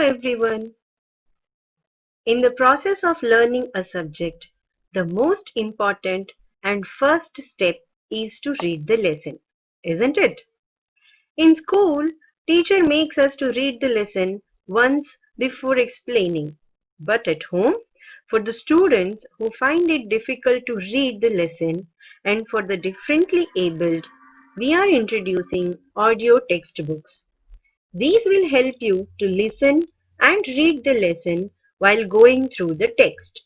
everyone. In the process of learning a subject, the most important and first step is to read the lesson, isn't it? In school, teacher makes us to read the lesson once before explaining. But at home, for the students who find it difficult to read the lesson and for the differently abled, we are introducing audio textbooks. These will help you to listen and read the lesson while going through the text.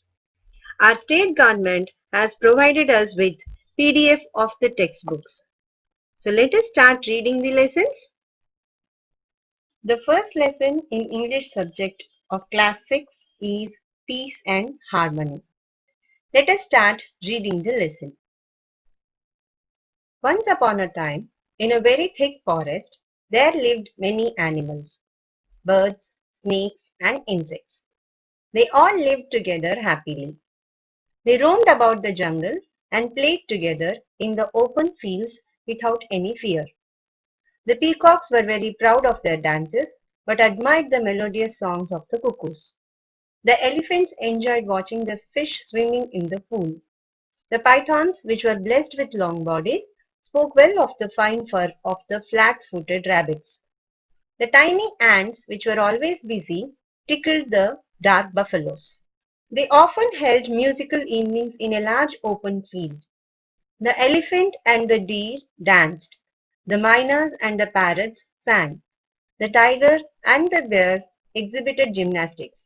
Our state government has provided us with PDF of the textbooks. So let us start reading the lessons. The first lesson in English subject of class 6 is Peace and Harmony. Let us start reading the lesson. Once upon a time, in a very thick forest, there lived many animals, birds, snakes and insects. They all lived together happily. They roamed about the jungle and played together in the open fields without any fear. The peacocks were very proud of their dances, but admired the melodious songs of the cuckoos. The elephants enjoyed watching the fish swimming in the pool. The pythons, which were blessed with long bodies, spoke well of the fine fur of the flat-footed rabbits. The tiny ants, which were always busy, tickled the dark buffaloes. They often held musical evenings in a large open field. The elephant and the deer danced. The miners and the parrots sang. The tiger and the bear exhibited gymnastics.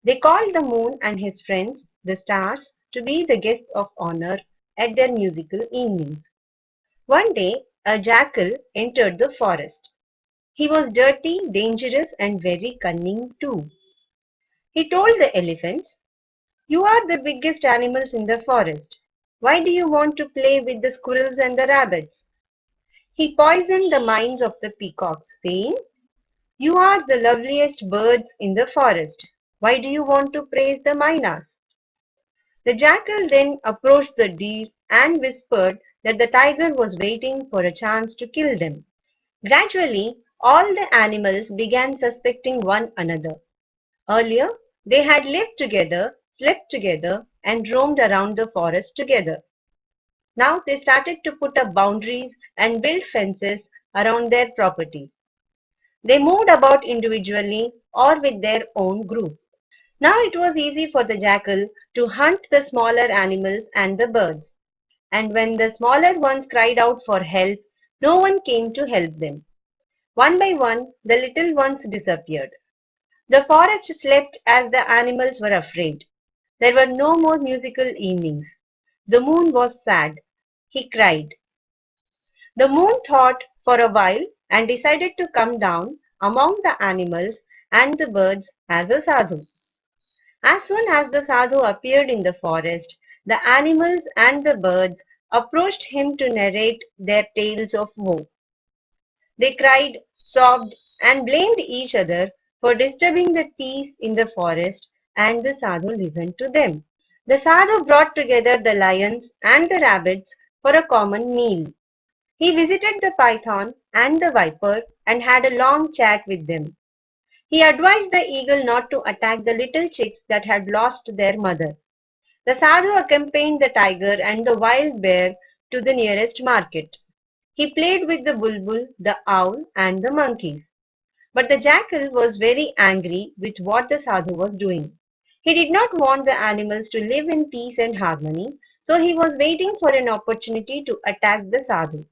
They called the moon and his friends, the stars, to be the guests of honor at their musical evenings. One day, a jackal entered the forest. He was dirty, dangerous, and very cunning too. He told the elephants, "You are the biggest animals in the forest. Why do you want to play with the squirrels and the rabbits?" He poisoned the minds of the peacocks, saying, "You are the loveliest birds in the forest. Why do you want to praise the mynas?" The jackal then approached the deer and whispered that the tiger was waiting for a chance to kill them. Gradually, all the animals began suspecting one another. Earlier, they had lived together, slept together, and roamed around the forest together. Now they started to put up boundaries and build fences around their properties. They moved about individually or with their own group. Now it was easy for the jackal to hunt the smaller animals and the birds. And when the smaller ones cried out for help, no one came to help them. One by one, the little ones disappeared. The forest slept as the animals were afraid. There were no more musical evenings. The moon was sad. He cried. The moon thought for a while and decided to come down among the animals and the birds as a sadhu. As soon as the sadhu appeared in the forest, the animals and the birds approached him to narrate their tales of woe. They cried, sobbed, and blamed each other for disturbing the peace in the forest, and the sadhu listened to them. The sadhu brought together the lions and the rabbits for a common meal. He visited the python and the viper and had a long chat with them. He advised the eagle not to attack the little chicks that had lost their mother. The sadhu accompanied the tiger and the wild bear to the nearest market. He played with the bulbul, the owl, and the monkeys. But the jackal was very angry with what the sadhu was doing. He did not want the animals to live in peace and harmony, so he was waiting for an opportunity to attack the sadhu.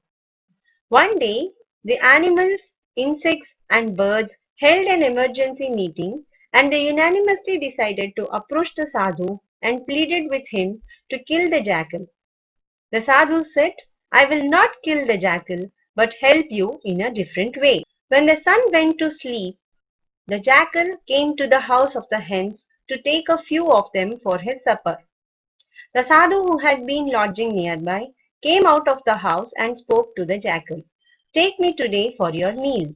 One day, the animals, insects, and birds held an emergency meeting and they unanimously decided to approach the sadhu and pleaded with him to kill the jackal. The sadhu said, "I will not kill the jackal, but help you in a different way." When the sun went to sleep, the jackal came to the house of the hens to take a few of them for his supper. The sadhu, who had been lodging nearby, came out of the house and spoke to the jackal. "Take me today for your meal."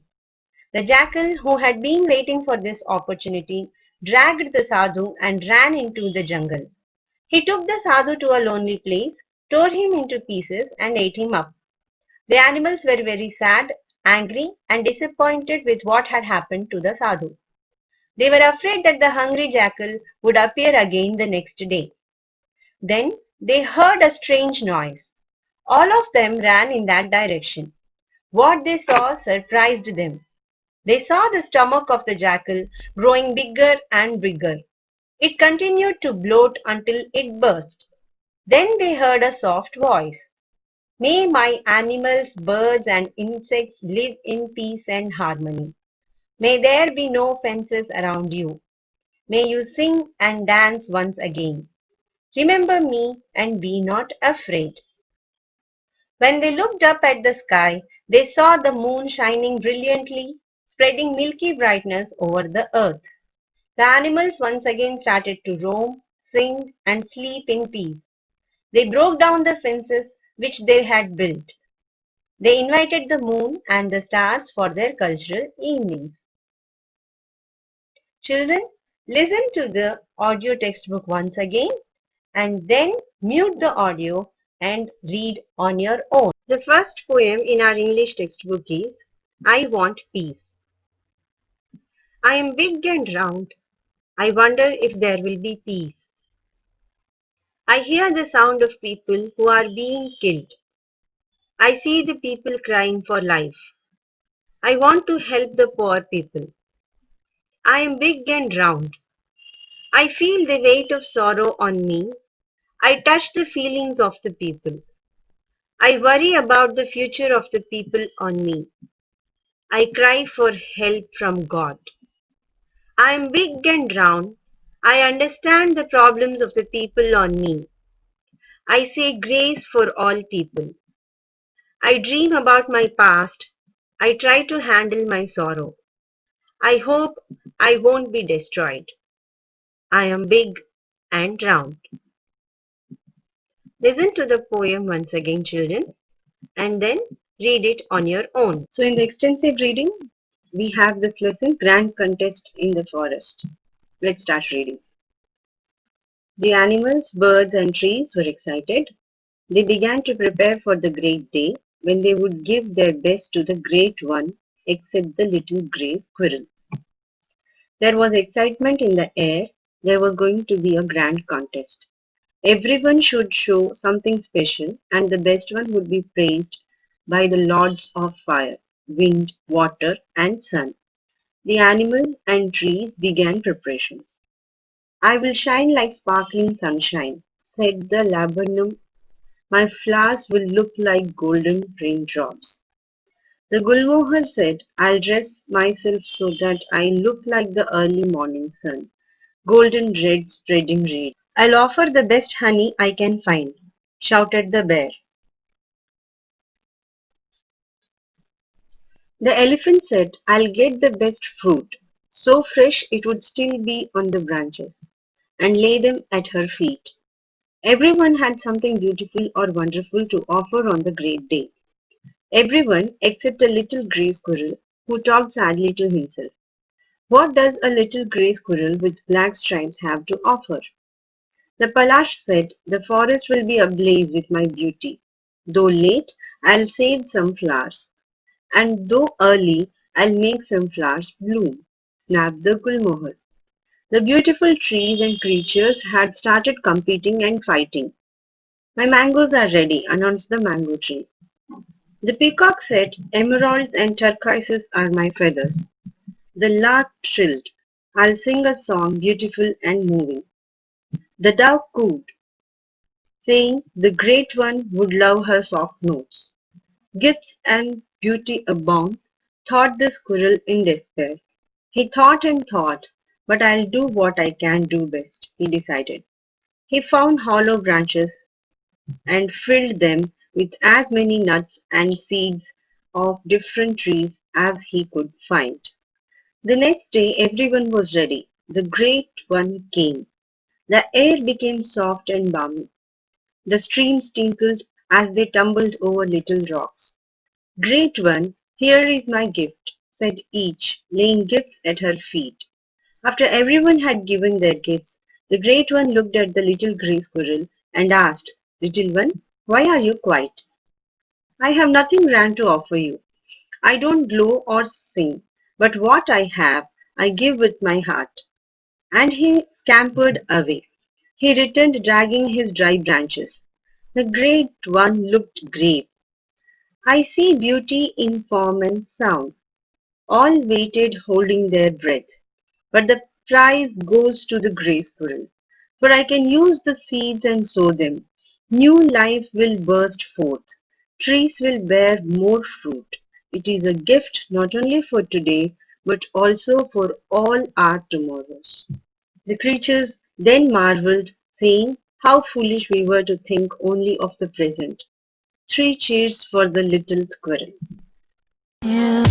The jackal, who had been waiting for this opportunity, dragged the sadhu and ran into the jungle. He took the sadhu to a lonely place, tore him into pieces, and ate him up. The animals were very sad, angry, and disappointed with what had happened to the sadhu. They were afraid that the hungry jackal would appear again the next day. Then they heard a strange noise. All of them ran in that direction. What they saw surprised them. They saw the stomach of the jackal growing bigger and bigger. It continued to bloat until it burst. Then they heard a soft voice. May my animals, birds, and insects live in peace and harmony. May there be no fences around you. May you sing and dance once again. Remember me and be not afraid. When they looked up at the sky, they saw the moon shining brilliantly, spreading milky brightness over the earth. The animals once again started to roam, sing, and sleep in peace. They broke down the fences which they had built. They invited the moon and the stars for their cultural evenings. Children, listen to the audio textbook once again and then mute the audio and read on your own. The first poem in our English textbook is I Want Peace. I am big and round. I wonder if there will be peace. I hear the sound of people who are being killed. I see the people crying for life. I want to help the poor people. I am big and round. I feel the weight of sorrow on me. I touch the feelings of the people. I worry about the future of the people on me. I cry for help from God. I am big and round. I understand the problems of the people on me. I say grace for all people. I dream about my past. I try to handle my sorrow. I hope I won't be destroyed. I am big and round. Listen to the poem once again, children, and then read it on your own. So, in the extensive reading, we have this lesson Grand Contest in the Forest. Let's start reading. The animals, birds, and trees were excited. They began to prepare for the great day when they would give their best to the great one, except the little grey squirrel. There was excitement in the air. There was going to be a grand contest. Everyone should show something special, and the best one would be praised by the lords of fire, wind, water, and sun. The animals and trees began preparations. I will shine like sparkling sunshine, said the laburnum. My flowers will look like golden raindrops. The Gulmohar said, I'll dress myself so that I look like the early morning sun, golden red spreading red. I'll offer the best honey I can find, shouted the bear. The elephant said, I'll get the best fruit, so fresh it would still be on the branches, and lay them at her feet. Everyone had something beautiful or wonderful to offer on the great day. Everyone except a little grey squirrel who talked sadly to himself. What does a little grey squirrel with black stripes have to offer? The Palash said, the forest will be ablaze with my beauty. Though late, I'll save some flowers. And though early, I'll make some flowers bloom, snapped the Gulmohar. The beautiful trees and creatures had started competing and fighting. My mangoes are ready, announced the mango tree. The peacock said, emeralds and turquoises are my feathers. The lark trilled, I'll sing a song beautiful and moving. The dove cooed, saying the great one would love her soft notes. Gifts and beauty abound, thought the squirrel in despair. He thought and thought, but I'll do what I can do best, he decided. He found hollow branches and filled them with as many nuts and seeds of different trees as he could find. The next day everyone was ready. The great one came. The air became soft and balmy. The streams tinkled as they tumbled over little rocks. Great one, here is my gift, said each, laying gifts at her feet. After everyone had given their gifts, the great one looked at the little grey squirrel and asked, Little one, why are you quiet? I have nothing grand to offer you. I don't glow or sing, but what I have, I give with my heart. And he scampered away. He returned dragging his dry branches. The great one looked grave. I see beauty in form and sound. All waited holding their breath. But the prize goes to the grey squirrel. For I can use the seeds and sow them. New life will burst forth. Trees will bear more fruit. It is a gift not only for today, but also for all our tomorrows. The creatures then marveled, saying, "How foolish we were to think only of the present." Three cheers for the little squirrel. You